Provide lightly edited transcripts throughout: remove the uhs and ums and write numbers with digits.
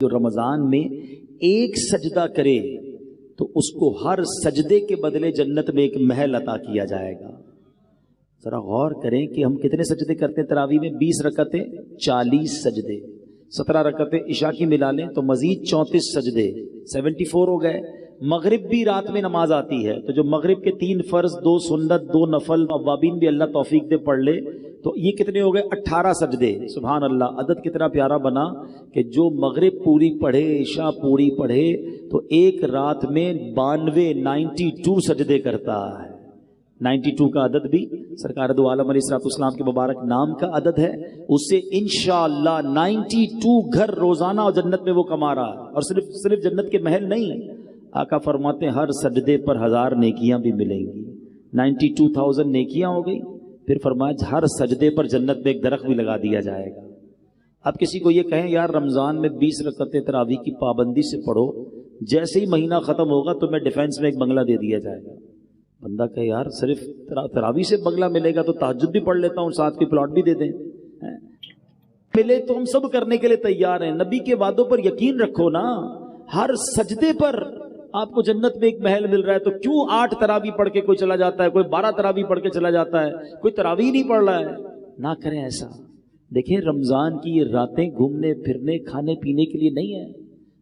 جو رمضان میں ایک سجدہ کرے تو اس کو ہر سجدے کے بدلے جنت میں ایک محل عطا کیا جائے گا. ذرا غور کریں کہ ہم کتنے سجدے کرتے ہیں تراویح میں؟ 20 رکعتیں 40 سجدے، 17 رکعتیں عشاء کی ملا لیں تو مزید 34 سجدے، 74 ہو گئے. مغرب بھی رات میں نماز آتی ہے تو جو مغرب کے 3 فرض، 2 سنت، 2 نفل، اوابین بھی اللہ توفیق دے پڑھ لے تو یہ کتنے ہو گئے؟ 18 سجدے. سبحان اللہ، عدد کتنا پیارا بنا کہ جو مغرب پوری پڑھے، عشاء پوری پڑھے تو ایک رات میں 92 سجدے کرتا ہے. 92 کا عدد بھی سرکار دو عالم علیہ السلام کے مبارک نام کا عدد ہے. اس سے انشاءاللہ 92 گھر روزانہ جنت میں وہ کما رہا ہے. اور صرف جنت کے محل نہیں، آقا فرماتے ہیں ہر سجدے پر 1000 نیکیاں بھی ملیں گی. 92,000 نیکیاں ہو گئی. پھر فرمایا ہر سجدے پر جنت میں ایک درخت بھی لگا دیا جائے گا. اب کسی کو یہ کہیں یار رمضان میں 20 رکعتیں تراویح کی پابندی سے پڑھو، جیسے ہی مہینہ ختم ہوگا تو میں ڈیفینس میں ایک بنگلہ دے دیا جائے گا. بندہ کہے یار صرف تراویح سے بنگلہ ملے گا تو تہجد بھی پڑھ لیتا ہوں، ساتھ کی پلاٹ بھی دے دیں. ملے تو ہم سب کرنے کے لیے تیار ہیں. نبی کے وعدوں پر یقین رکھو نا. ہر سجدے پر آپ کو جنت میں ایک محل مل رہا ہے تو کیوں 8 تراویح پڑھ کے کوئی چلا جاتا ہے، کوئی 12 تراویح پڑھ کے چلا جاتا ہے، کوئی تراویح نہیں پڑھ رہا ہے. نہ کریں ایسا. دیکھیں رمضان کی یہ راتیں گھومنے پھرنے کھانے پینے کے لیے نہیں ہیں،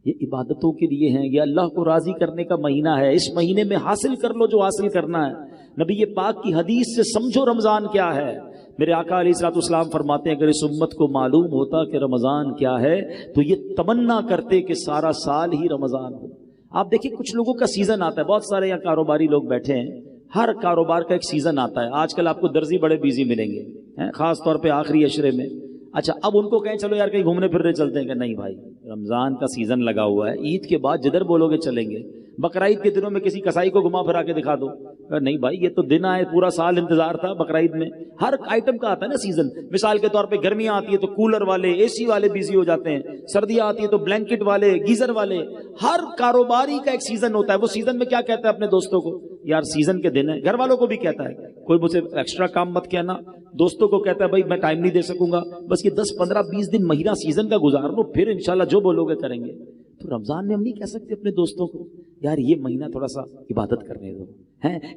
یہ عبادتوں کے لیے ہیں. یہ اللہ کو راضی کرنے کا مہینہ ہے. اس مہینے میں حاصل کر لو جو حاصل کرنا ہے. نبی پاک کی حدیث سے سمجھو رمضان کیا ہے. میرے آقا علیہ السلام فرماتے ہیں اگر اس امت کو معلوم ہوتا کہ رمضان کیا ہے تو یہ تمنا کرتے کہ سارا سال ہی رمضان ہو. آپ دیکھیں کچھ لوگوں کا سیزن آتا ہے، بہت سارے یہاں کاروباری لوگ بیٹھے ہیں، ہر کاروبار کا ایک سیزن آتا ہے. آج کل آپ کو درزی بڑے بیزی ملیں گے، خاص طور پہ آخری عشرے میں. اچھا اب ان کو کہیں چلو یار کہیں گھومنے پھرنے چلتے ہیں، کہ نہیں بھائی رمضان کا سیزن لگا ہوا ہے، عید کے بعد جدھر بولو گے چلیں گے. بقرعید کے دنوں میں کسی کسائی کو گھما پھرا کے دکھا دو. نہیں بھائی یہ تو دن آئے، پورا سال انتظار تھا. بقرعید میں ہر آئٹم کا آتا ہے نا سیزن. مثال کے طور پہ گرمیاں آتی ہے تو کولر والے اے سی والے بیزی ہو جاتے ہیں، سردیاں آتی ہے تو بلینکٹ والے گیزر والے. ہر کاروباری کا ایک سیزن ہوتا ہے. وہ سیزن میں کیا کہتا ہے اپنے دوستوں کو؟ یار سیزن کے دن ہے. گھر والوں کو بھی کہتا ہے کوئی مجھے ایکسٹرا کام مت کہنا. دوستوں کو کہتا ہے بھائی میں ٹائم نہیں دے سکوں گا، بس یہ 10 15 20 دن مہینہ سیزن کا گزار لو، پھر انشاءاللہ جو بولو گے کریں گے. تو رمضان میں ہم نہیں کہہ سکتے اپنے دوستوں کو یار یہ مہینہ تھوڑا سا عبادت کرنے دو،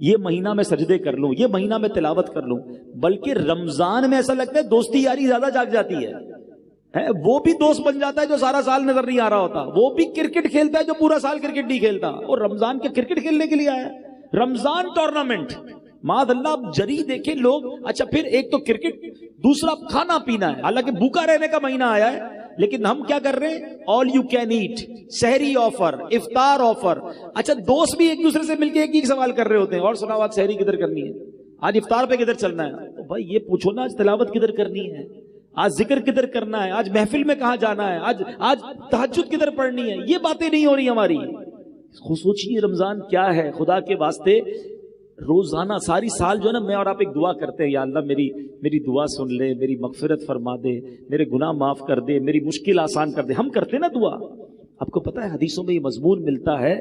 یہ مہینہ میں سجدے کر لوں، یہ مہینہ میں تلاوت کر لوں. بلکہ رمضان میں ایسا لگتا ہے دوستی یاری زیادہ جاگ جاتی ہے. وہ بھی دوست بن جاتا ہے جو سارا سال نظر نہیں آ رہا ہوتا. وہ بھی کرکٹ کھیلتا ہے جو پورا سال کرکٹ نہیں کھیلتا. اور رمضان کے کرکٹ کھیلنے کے لیے آیا ہے. رمضان ٹورنامنٹ معاذ اللہ جری دیکھیں لوگ. اچھا پھر ایک تو کرکٹ، دوسرا کھانا پینا ہے. حالانکہ بھوکا رہنے کا مہینہ آیا ہے لیکن ہم کیا کر رہے ہیں؟ آل یو کین ایٹ، سحری آفر، افطار آفر. اچھا دوست بھی ایک دوسرے سے مل کے ایک ہی سوال کر رہے ہوتے ہیں، اور سناؤ آج سحری کدھر کرنی ہے، آج افطار پہ کدھر چلنا ہے. تو بھائی یہ پوچھو نا آج تلاوت کدھر کرنی ہے، آج ذکر کدھر کرنا ہے، آج محفل میں کہاں جانا ہے، آج تہجد کدھر پڑھنی ہے. یہ باتیں نہیں ہو رہی ہماری. سوچیے رمضان کیا ہے. خدا کے واسطے روزانہ ساری سال جو ہے نا میں اور آپ ایک دعا کرتے ہیں، یا اللہ میری دعا سن لے، میری مغفرت فرما دے، میرے گناہ معاف کر دے، میری مشکل آسان کر دے. ہم کرتے نا دعا. آپ کو پتہ ہے حدیثوں میں یہ مضمون ملتا ہے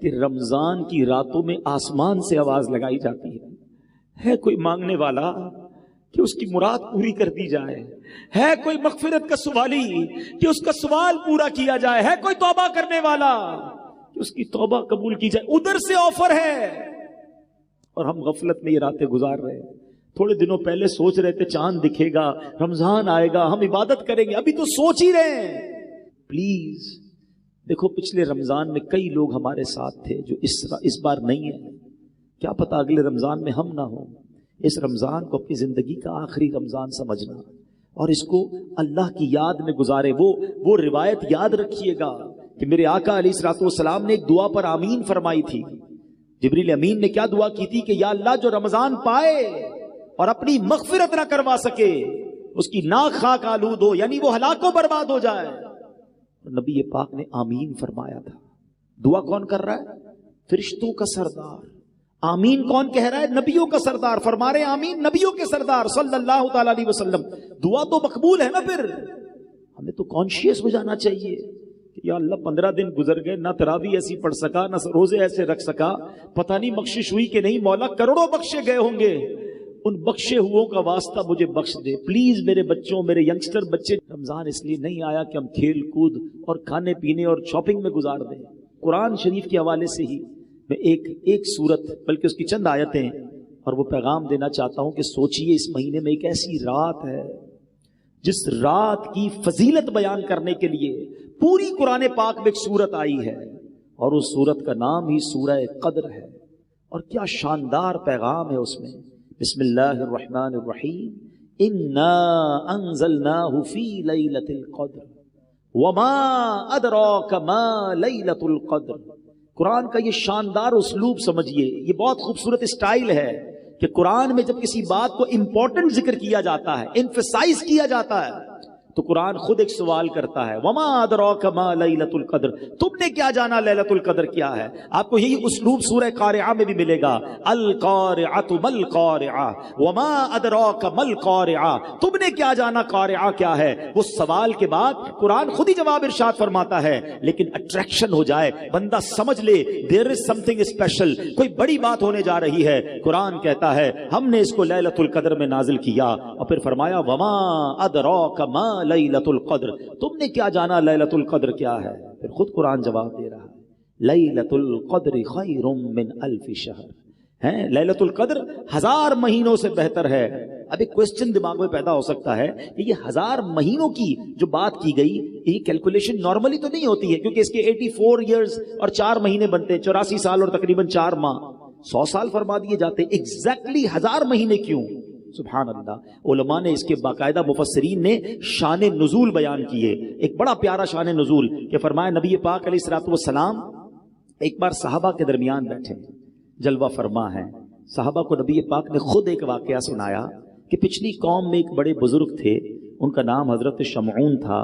کہ رمضان کی راتوں میں آسمان سے آواز لگائی جاتی ہے کوئی مانگنے والا کہ اس کی مراد پوری کر دی جائے، ہے کوئی مغفرت کا سوالی کہ اس کا سوال پورا کیا جائے، ہے کوئی توبہ کرنے والا کہ اس کی توبہ قبول کی جائے. ادھر سے آفر ہے اور ہم غفلت میں یہ راتیں گزار رہے ہیں. تھوڑے دنوں پہلے سوچ رہے تھے چاند دکھے گا، رمضان آئے گا، ہم عبادت کریں گے. ابھی تو سوچ ہی رہے ہیں. پلیز دیکھو پچھلے رمضان میں کئی لوگ ہمارے ساتھ تھے جو اس بار نہیں ہیں. کیا پتہ اگلے رمضان میں ہم نہ ہوں. اس رمضان کو اپنی زندگی کا آخری رمضان سمجھنا اور اس کو اللہ کی یاد میں گزارے. وہ روایت یاد رکھیے گا کہ میرے آقا علیہ السلام نے ایک دعا پر آمین فرمائی تھی. جبریل امین نے کیا دعا کی تھی کہ یا اللہ جو رمضان پائے اور اپنی مغفرت نہ کروا سکے اس کی ناک خاک آلود ہو، یعنی وہ ہلاک و برباد ہو جائے. نبی پاک نے آمین فرمایا تھا. دعا کون کر رہا ہے؟ فرشتوں کا سردار. آمین کون کہہ رہا ہے؟ نبیوں کا سردار. فرما رہے آمین نبیوں کے سردار صلی اللہ تعالی علیہ وسلم. دعا تو مقبول ہے نا. پھر ہمیں تو کانشیس ہو جانا چاہیے کہ یا اللہ 15 دن گزر گئے، نہ تراویح ایسی پڑھ سکا، نہ روزے ایسے رکھ سکا، پتہ نہیں بخشش ہوئی کہ نہیں. مولا کروڑوں بخشے گئے ہوں گے ان بخشے ہو کا واسطہ مجھے بخش دے پلیز. میرے بچوں، میرے ینگسٹر بچے، رمضان اس لیے نہیں آیا کہ ہم کھیل کود اور کھانے پینے اور شاپنگ میں گزار دیں. قرآن شریف کے حوالے سے ہی میں ایک سورت بلکہ اس کی چند آیتیں اور وہ پیغام دینا چاہتا ہوں کہ سوچئے اس مہینے میں ایک ایسی رات ہے جس رات کی فضیلت بیان کرنے کے لیے پوری قرآن پاک میں ایک سورت آئی ہے اور اس سورت کا نام ہی سورہ قدر ہے. اور کیا شاندار پیغام ہے اس میں. بسم اللہ الرحمن الرحیم. انا انزلناہ فی لیلۃ القدر وما ادراک ما لیلۃ القدر. قرآن کا یہ شاندار اسلوب سمجھیے، یہ بہت خوبصورت اسٹائل ہے کہ قرآن میں جب کسی بات کو امپورٹنٹ ذکر کیا جاتا ہے، ایمفسائز کیا جاتا ہے، تو قرآن خود ایک سوال کرتا ہے وما ادراک ما لیلۃ القدر. تم نے کیا جانا لیلۃ القدر کیا ہے؟ آپ کو یہی اسلوب سورہ قارعہ میں بھی ملے گا. القارعۃ ما القارعہ وما ادراک ما القارعہ. تم نے کیا جانا قارعہ کیا ہے؟ وہ سوال کے بعد قرآن خود ہی جواب ارشاد فرماتا ہے، لیکن اٹریکشن ہو جائے، بندہ سمجھ لے دیر از سم تھنگ اسپیشل، کوئی بڑی بات ہونے جا رہی ہے. قرآن کہتا ہے ہم نے اس کو لیلۃ القدر میں نازل کیا اور پھر فرمایا وما ادراک ما لیلۃ القدر. تم نے کیا جانا لیلۃ القدر کیا ہے؟ پھر خود قرآن جواب دے رہا ہے لیلۃ القدر خیر من الف شہر. ہیں لیلۃ القدر 1000 مہینوں سے بہتر ہے. اب ایک کوسچن دماغ میں پیدا ہو سکتا ہے کہ یہ 1000 مہینوں کی جو بات کی گئی یہ کیلکولیشن نارملی تو نہیں ہوتی ہے، کیونکہ اس کے 84 ایئرز اور 4 مہینے بنتے ہیں، 84 سال اور تقریباً 4 ماہ، 100 سال فرما دیے جاتے. ایگزیکٹلی 1000 مہینے کیوں؟ سبحان اللہ. علماء نے اس کے باقاعدہ مفسرین نے شان نزول بیان کیے. ایک بڑا پیارا شان نزول کہ فرمایا نبی پاک علیہ الصلوۃ والسلام ایک بار صحابہ کے درمیان بیٹھے، جلوہ فرما ہے. صحابہ کو نبی پاک نے خود ایک واقعہ سنایا کہ پچھلی قوم میں ایک بڑے بزرگ تھے، ان کا نام حضرت شمعون تھا.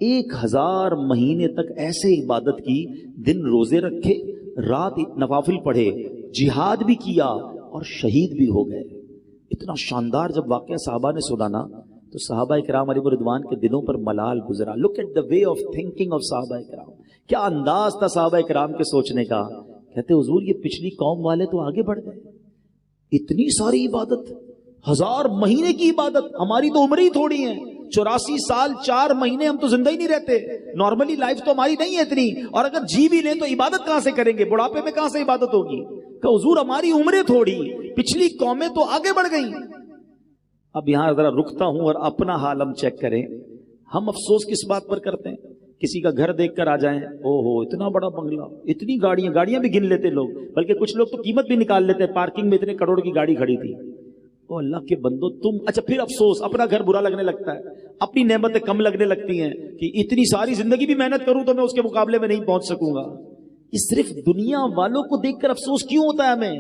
1000 مہینے تک ایسے عبادت کی، دن روزے رکھے، رات نوافل پڑھے، جہاد بھی کیا اور شہید بھی ہو گئے. اتنا شاندار جب واقعہ صحابہ نے سنا نا تو صحابہ کرام علیہ رضوان کے دلوں پر ملال گزرا. Look at the way of thinking of صحابہ کرام. کیا انداز تھا صحابہ کرام کے سوچنے کا. کہتے حضور یہ پچھلی قوم والے تو آگے بڑھ گئے، اتنی ساری عبادت، 1000 مہینے کی عبادت. ہماری تو عمر ہی تھوڑی ہے، 84 سال 4 مہینے، ہم تو زندہ ہی نہیں رہتے. نارملی لائف تو ہماری نہیں ہے اتنی، اور اگر جی بھی لیں تو عبادت کہاں سے کریں گے؟ بڑھاپے میں کہاں سے عبادت ہوگی؟ کہ حضور ہماری عمریں تھوڑی، پچھلی قومیں تو آگے بڑھ گئیں. اب یہاں ذرا رکتا ہوں اور اپنا حال ہم چیک کریں. ہم افسوس کس بات پر کرتے ہیں؟ کسی کا گھر دیکھ کر آ جائیں، او ہو اتنا بڑا بنگلہ، اتنی گاڑیاں بھی گن لیتے لوگ، بلکہ کچھ لوگ تو قیمت بھی نکال لیتے ہیں، پارکنگ میں اتنے کروڑ کی گاڑی کھڑی تھی. او اللہ کے بندو تم، اچھا پھر افسوس، اپنا گھر برا لگنے لگتا ہے، اپنی نعمتیں کم لگنے لگتی ہیں کہ اتنی ساری زندگی بھی محنت کروں تو میں اس کے مقابلے میں نہیں پہنچ سکوں گا. یہ صرف دنیا والوں کو دیکھ کر افسوس کیوں ہوتا ہے ہمیں؟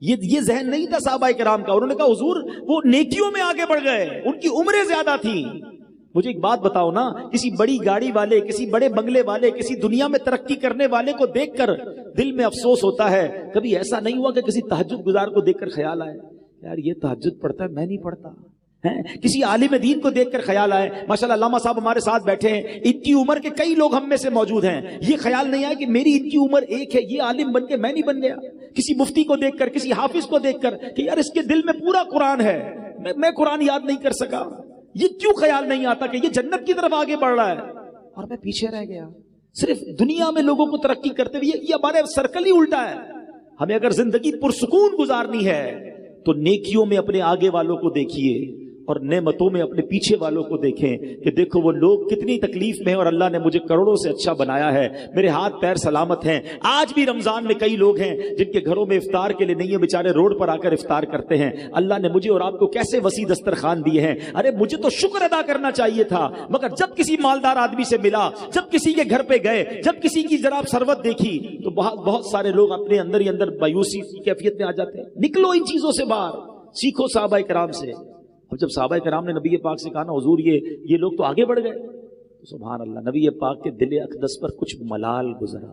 یہ ذہن نہیں تھا صحابہ کرام کا. انہوں نے کہا حضور وہ نیکیوں میں آگے بڑھ گئے، ان کی عمریں زیادہ تھیں. مجھے ایک بات بتاؤ نا، کسی بڑی گاڑی والے، کسی بڑے بنگلے والے، کسی دنیا میں ترقی کرنے والے کو دیکھ کر دل میں افسوس ہوتا ہے. کبھی ایسا نہیں ہوا کہ کسی تہجد گزار کو دیکھ کر خیال آئے یار یہ تہجد پڑھتا ہے میں نہیں پڑھتا؟ کسی عالم دین کو دیکھ کر خیال آئے، ماشاءاللہ علامہ صاحب ہمارے ساتھ بیٹھے ہیں، ان کی عمر کے کئی لوگ ہم میں سے موجود ہیں، یہ خیال نہیں آیا کہ میری ان کی عمر ایک ہے، یہ عالم بن کے میں نہیں بن گیا؟ کسی مفتی کو دیکھ کر، کسی حافظ کو دیکھ کر کہ یار اس کے دل میں پورا قرآن ہے، میں قرآن یاد نہیں کر سکا، یہ کیوں خیال نہیں آتا کہ یہ جنت کی طرف آگے بڑھ رہا ہے اور میں پیچھے رہ گیا؟ صرف دنیا میں لوگوں کو ترقی کرتے ہوئے، یہ ہمارے سرکل ہی الٹا ہے. ہمیں اگر زندگی پرسکون گزارنی ہے تو نیکیوں میں اپنے آگے والوں کو دیکھیے اور نعمتوں میں اپنے پیچھے والوں کو دیکھیں کہ دیکھو وہ لوگ کتنی تکلیف میں ہیں اور اللہ نے مجھے کروڑوں سے اچھا بنایا ہے، میرے ہاتھ پیر سلامت ہیں. آج بھی رمضان میں کئی لوگ ہیں جن کے گھروں میں افطار کے لیے نہیں ہے، بیچارے روڈ پر آ کر افطار کرتے ہیں. اللہ نے مجھے اور آپ کو کیسے وسیع دسترخوان دیے ہیں. ارے مجھے تو شکر ادا کرنا چاہیے تھا، مگر جب کسی مالدار آدمی سے ملا، جب کسی کے گھر پہ گئے، جب کسی کی ذرا سروت دیکھی تو بہت سارے لوگ اپنے اندر ہی اندر مایوسی کی کیفیت میں آ جاتے ہیں. نکلو ان چیزوں سے باہر، سیکھو صحابہ کرام سے. اب جب صحابہ کرام نے نبی پاک سے کہا نا حضور یہ لوگ تو آگے بڑھ گئے، سبحان اللہ، نبی پاک کے دل اقدس پر کچھ ملال گزرا.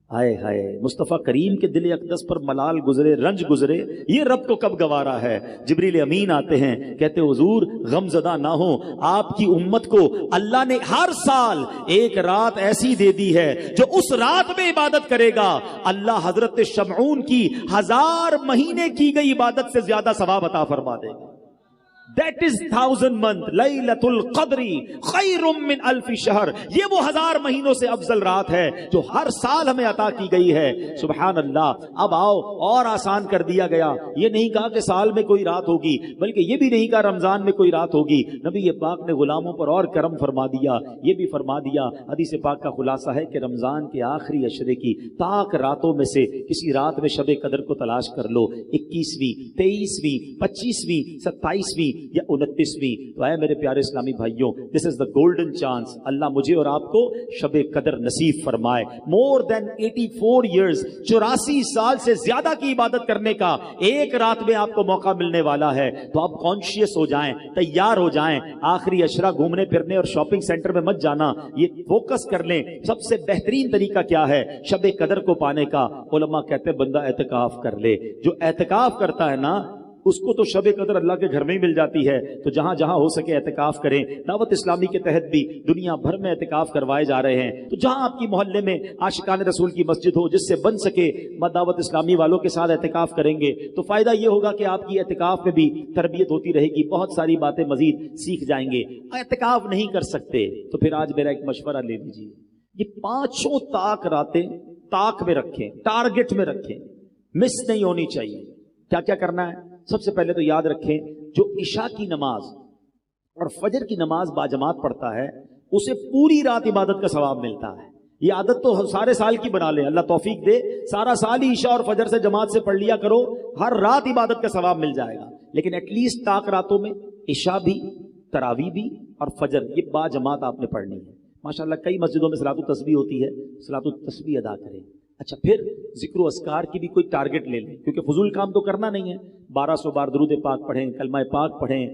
ہائے ہائے مصطفیٰ کریم کے دل اقدس پر ملال گزرے، رنج گزرے، یہ رب کو کب گوارا ہے۔ جبریل امین آتے ہیں، کہتے حضور غم زدہ نہ ہو، آپ کی امت کو اللہ نے ہر سال ایک رات ایسی دے دی ہے جو اس رات میں عبادت کرے گا اللہ حضرت شمعون کی 1000 مہینے کی گئی عبادت سے زیادہ ثواب عطا فرما دے گا۔ That is 1000 month لیلۃ القدر خیر من 1000 شہر، یہ وہ 1000 مہینوں سے افضل رات ہے جو ہر سال ہمیں عطا کی گئی ہے۔ سبحان اللہ۔ اب آؤ اور آسان کر دیا گیا، یہ نہیں کہا کہ سال میں کوئی رات ہوگی، بلکہ یہ بھی نہیں کہا رمضان میں کوئی رات ہوگی۔ نبی پاک نے غلاموں پر اور کرم فرما دیا، یہ بھی فرما دیا، حدیث پاک کا خلاصہ ہے کہ رمضان کے آخری عشرے کی طاق راتوں میں سے کسی رات میں شب قدر کو تلاش کر لو، 21ویں 23ویں 25ویں 27ویں یا 29ویں۔ تو اے میرے پیارے اسلامی بھائیوں، دس از دا گولڈن چانس، اللہ مجھے اور آپ کو شب قدر نصیب فرمائے۔ مور دین 84 ایئرز، 84 سال سے زیادہ کی عبادت کرنے کا ایک رات میں آپ کو موقع ملنے والا ہے، تو آپ کانشیس ہو جائیں، تیار ہو جائیں۔ آخری عشرہ گھومنے پھرنے اور شاپنگ سینٹر میں مت جانا، یہ فوکس کر لیں۔ سب سے بہترین طریقہ کیا ہے شب قدر کو پانے کا؟ علماء کہتے ہیں بندہ اعتکاف کر لے۔ جو اعتکاف کرتا ہے نا اس کو تو شب قدر اللہ کے گھر میں ہی مل جاتی ہے، تو جہاں جہاں ہو سکے اعتکاف کریں۔ دعوت اسلامی کے تحت بھی دنیا بھر میں اعتکاف کروائے جا رہے ہیں، تو جہاں آپ کی محلے میں عاشقان رسول کی مسجد ہو، جس سے بن سکے دعوت اسلامی والوں کے ساتھ اعتکاف کریں گے، تو فائدہ یہ ہوگا کہ آپ کی اعتکاف میں بھی تربیت ہوتی رہے گی، بہت ساری باتیں مزید سیکھ جائیں گے۔ اعتکاف نہیں کر سکتے تو پھر آج میرا ایک مشورہ لے لیجیے، یہ 5 طاق راتیں طاق میں رکھیں، ٹارگٹ میں رکھیں، مس نہیں ہونی چاہیے۔ کیا کیا کرنا ہے؟ سب سے پہلے تو یاد رکھیں جو عشاء کی نماز اور فجر کی نماز باجماعت پڑھتا ہے اسے پوری رات عبادت کا ثواب ملتا ہے۔ یہ عادت تو سارے سال کی بنا لیں، اللہ توفیق دے، سارا سال ہی عشاء اور فجر سے جماعت سے پڑھ لیا کرو، ہر رات عبادت کا ثواب مل جائے گا۔ لیکن ایٹ لیسٹ طاق راتوں میں عشاء بھی، تراویح بھی اور فجر یہ باجماعت آپ نے پڑھنی ہے۔ ماشاءاللہ کئی مسجدوں میں صلاۃ التسبیح ہوتی ہے، صلاۃ التسبیح ادا کریں۔ اچھا، پھر ذکر و اذکار کی بھی کوئی ٹارگٹ لے لیں، کیونکہ فضول کام تو کرنا نہیں ہے۔ 1200 بار درود پاک پڑھیں، کلمہ پاک پڑھیں،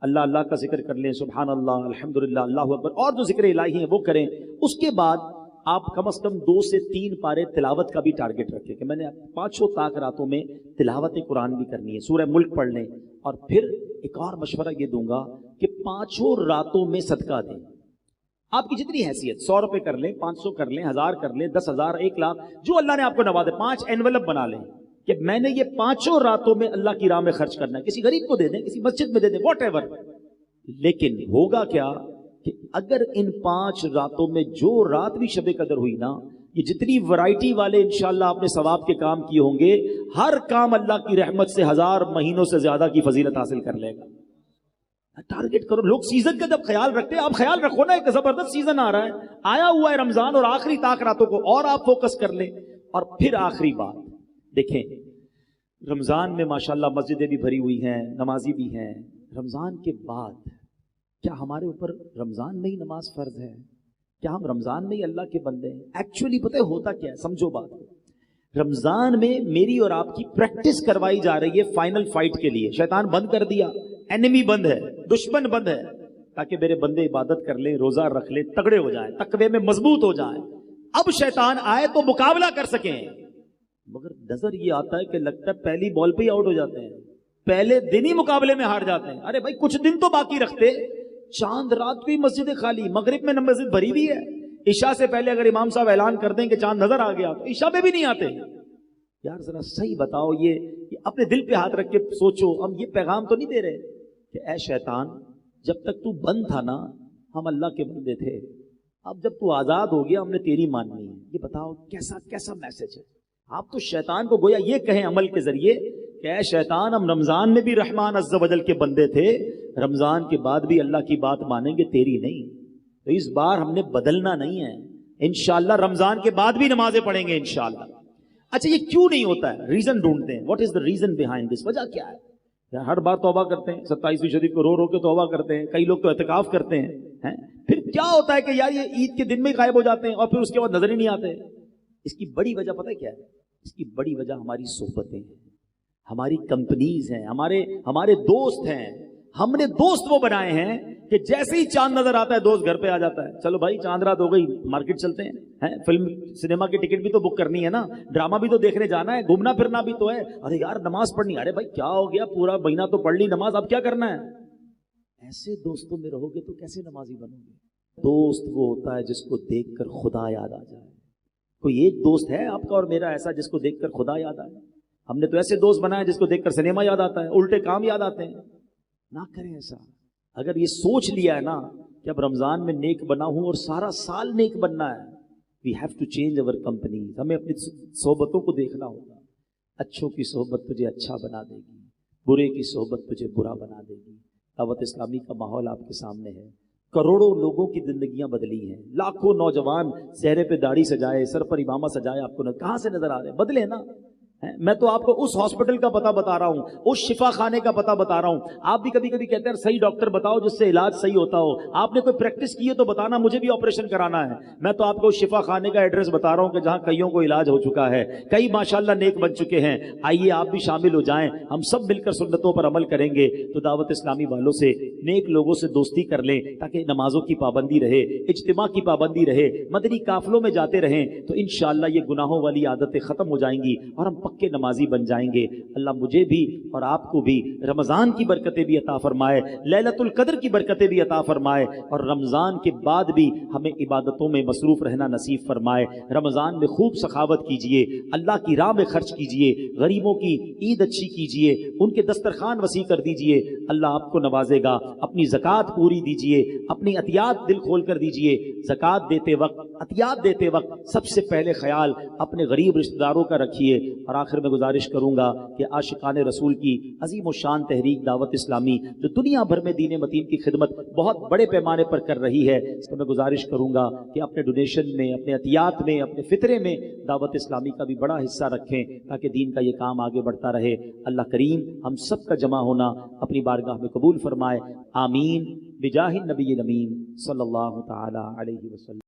اللہ اللہ کا ذکر کر لیں، سبحان اللہ، الحمدللہ، اللہ اکبر، اور جو ذکر الہی ہیں وہ کریں۔ اس کے بعد آپ کم از کم 2 سے 3 پارے تلاوت کا بھی ٹارگٹ رکھیں کہ میں نے 5 طاق راتوں میں تلاوت قرآن بھی کرنی ہے، سورہ ملک پڑھ لیں۔ اور پھر ایک اور مشورہ یہ دوں گا کہ 5 راتوں میں صدقہ دیں۔ آپ کی جتنی حیثیت، 100 روپے کر لیں، 500 کر لیں، 1000 کر لیں، 10,000، 1 لاکھ، جو اللہ نے آپ کو نوازے، 5 انویلپ بنا لیں کہ میں نے یہ 5 راتوں میں اللہ کی راہ میں خرچ کرنا ہے، کسی غریب کو دے دیں، کسی مسجد میں دے دیں، واٹ ایور۔ لیکن ہوگا کیا کہ اگر ان 5 راتوں میں جو رات بھی شب قدر ہوئی نا، یہ جتنی ورائٹی والے انشاءاللہ آپ نے ثواب کے کام کیے ہوں گے، ہر کام اللہ کی رحمت سے 1000 مہینوں سے زیادہ کی فضیلت حاصل کر لے گا۔ ٹارگٹ کرو۔ لوگ سیزن کا جب خیال رکھتے ہیں، آپ خیال رکھو نا، ایک زبردست سیزن آ رہا ہے، آیا ہوا ہے رمضان، اور آخری طاق راتوں کو اور آپ فوکس کر لیں۔ اور پھر آخری بات دیکھیں، رمضان میں ماشاءاللہ مسجدیں بھی بھری ہوئی ہیں، نمازی بھی ہیں، رمضان کے بعد کیا ہمارے اوپر رمضان میں ہی نماز فرض ہے؟ کیا ہم رمضان میں ہی اللہ کے بندے ہیں؟ ایکچولی پتہ ہے ہوتا کیا ہے، سمجھو بات کو۔ رمضان میں میری اور آپ کی پریکٹس کروائی جا رہی ہے فائنل فائٹ کے لیے۔ شیطان بند کر دیا، اینمی بند ہے، دشمن بند ہے، تاکہ میرے بندے عبادت کر لیں، روزہ رکھ لیں، تگڑے ہو جائیں، تقوی میں مضبوط ہو جائیں۔ اب شیطان آئے تو مقابلہ کر سکیں، مگر نظر یہ آتا ہے کہ لگتا ہے پہلی بال پہ ہی آؤٹ ہو جاتے ہیں، پہلے دن ہی مقابلے میں ہار جاتے ہیں۔ ارے بھائی کچھ دن تو باقی رکھتے، چاند رات بھی مسجد خالی، مغرب میں مسجد بھری ہوئی ہے، عشاء سے پہلے اگر امام صاحب اعلان کر دیں کہ چاند نظر آ گیا تو عشاء میں بھی نہیں آتے۔ یار ذرا صحیح بتاؤ، یہ اپنے دل پہ ہاتھ رکھ کے سوچو، ہم یہ پیغام تو نہیں دے رہے کہ اے شیطان جب تک تو بند تھا نا ہم اللہ کے بندے تھے، اب جب تو آزاد ہو گیا ہم نے تیری ماننی ہے۔ یہ بتاؤ کیسا میسج ہے؟ آپ تو شیطان کو گویا یہ کہیں عمل کے ذریعے کہ اے شیطان ہم رمضان میں بھی رحمان عز و جل کے بندے تھے، رمضان کے بعد بھی اللہ کی بات مانیں گے، تیری نہیں۔ تو اس بار ہم نے بدلنا نہیں ہے، انشاءاللہ رمضان کے بعد بھی نمازیں پڑھیں گے انشاءاللہ۔ اچھا یہ کیوں نہیں ہوتا ہے؟ ریزن ڈھونڈتے ہیں، what is the reason behind this, وجہ کیا ہے؟ ہر بار توبہ کرتے ہیں، 27ویں شریف کو رو رو کے توبہ کرتے ہیں، کئی لوگ تو اعتکاف کرتے ہیں، پھر کیا ہوتا ہے کہ یار یہ عید کے دن میں غائب ہو جاتے ہیں اور پھر اس کے بعد نظر ہی نہیں آتے۔ اس کی بڑی وجہ پتہ ہے کیا ہے؟ اس کی بڑی وجہ ہماری صحبتیں ہیں، ہماری کمپنیز ہیں، ہمارے دوست ہیں، ہم نے دوست وہ بنائے ہیں کہ جیسے ہی چاند نظر آتا ہے دوست گھر پہ آ جاتا ہے، چلو بھائی چاند رات ہو گئی مارکیٹ چلتے ہیں، فلم سنیما کی ٹکٹ بھی تو بک کرنی ہے نا، ڈرامہ بھی تو دیکھنے جانا ہے، گھومنا پھرنا بھی تو ہے، ارے یار نماز پڑھنی، ارے بھائی کیا ہو گیا پورا مہینہ تو پڑھ لی نماز، اب کیا کرنا ہے؟ ایسے دوستوں میں رہو گے تو کیسے نمازی بنو گے؟ دوست وہ ہوتا ہے جس کو دیکھ کر خدا یاد آ جائے۔ کوئی ایک دوست ہے آپ کا اور میرا ایسا جس کو دیکھ کر خدا یاد آئے؟ ہم نے تو ایسے دوست بنائے جس کو دیکھ کر سنیما یاد آتا ہے، الٹے کام یاد آتے ہیں۔ نہ کریں ایسا۔ اگر یہ سوچ لیا ہے نا کہ اب رمضان میں نیک بنا ہوں اور سارا سال نیک بننا ہے، we have to change over company. ہمیں اپنی صحبتوں کو دیکھنا ہوگا۔ اچھوں کی صحبت تجھے اچھا بنا دے گی، برے کی صحبت تجھے برا بنا دے گی۔ دعوت اسلامی کا ماحول آپ کے سامنے ہے، کروڑوں لوگوں کی زندگیاں بدلی ہیں، لاکھوں نوجوان چہرے پہ داڑھی سجائے، سر پر امامہ سجائے آپ کو کہاں سے نظر آ رہے ہیں؟ بدلے نا۔ میں تو آپ کو اس ہاسپٹل کا پتہ بتا رہا ہوں، اس شفا خانے کا پتہ بتا رہا ہوں۔ آپ بھی کبھی کبھی کہتے ہیں صحیح ڈاکٹر بتاؤ جس سے علاج صحیح ہوتا ہو۔ آپ نے کوئی پریکٹس کی ہے تو بتانا، مجھے بھی آپریشن کرانا ہے۔ میں تو آپ کو اس شفا خانے کا ایڈریس بتا رہا ہوں کہ جہاں کئیوں کو علاج ہو چکا ہے، کئی ماشاءاللہ نیک بن چکے ہیں۔ آئیے آپ بھی شامل ہو جائیں، ہم سب مل کر سنتوں پر عمل کریں گے تو دعوت اسلامی والوں سے، نیک لوگوں سے دوستی کر لیں تاکہ نمازوں کی پابندی رہے، اجتماع کی پابندی رہے، مدنی قافلوں میں جاتے رہیں تو انشاءاللہ یہ گناہوں والی عادتیں ختم ہو جائیں گی اور ہم پکے نمازی بن جائیں گے۔ اللہ مجھے بھی اور آپ کو بھی رمضان کی برکتیں بھی عطا فرمائے، لیلۃ القدر کی برکتیں بھی عطا فرمائے، اور رمضان کے بعد بھی ہمیں عبادتوں میں مصروف رہنا نصیب فرمائے۔ رمضان میں خوب سخاوت کیجئے، اللہ کی راہ میں خرچ کیجئے، غریبوں کی عید اچھی کیجئے، ان کے دسترخوان وسیع کر دیجئے، اللہ آپ کو نوازے گا۔ اپنی زکوٰۃ پوری دیجئے، اپنی عطیات دل کھول کر دیجئے۔ زکوٰۃ دیتے وقت، عطیات دیتے وقت سب سے پہلے خیال اپنے غریب رشتہ داروں کا رکھیے۔ اور آخر میں گزارش کروں گا کہ عاشقان رسول کی عظیم و شان تحریک دعوت اسلامی جو دنیا بھر میں دین متین کی خدمت بہت بڑے پیمانے پر کر رہی ہے، اس پر میں گزارش کروں گا کہ اپنے ڈونیشن میں، اپنے عطیات میں، اپنے فطرے میں دعوت اسلامی کا بھی بڑا حصہ رکھیں تاکہ دین کا یہ کام آگے بڑھتا رہے۔ اللہ کریم ہم سب کا جمع ہونا اپنی بارگاہ میں قبول فرمائے، آمین بجاہ النبی الامین صلی اللہ تعالی علیہ وسلم۔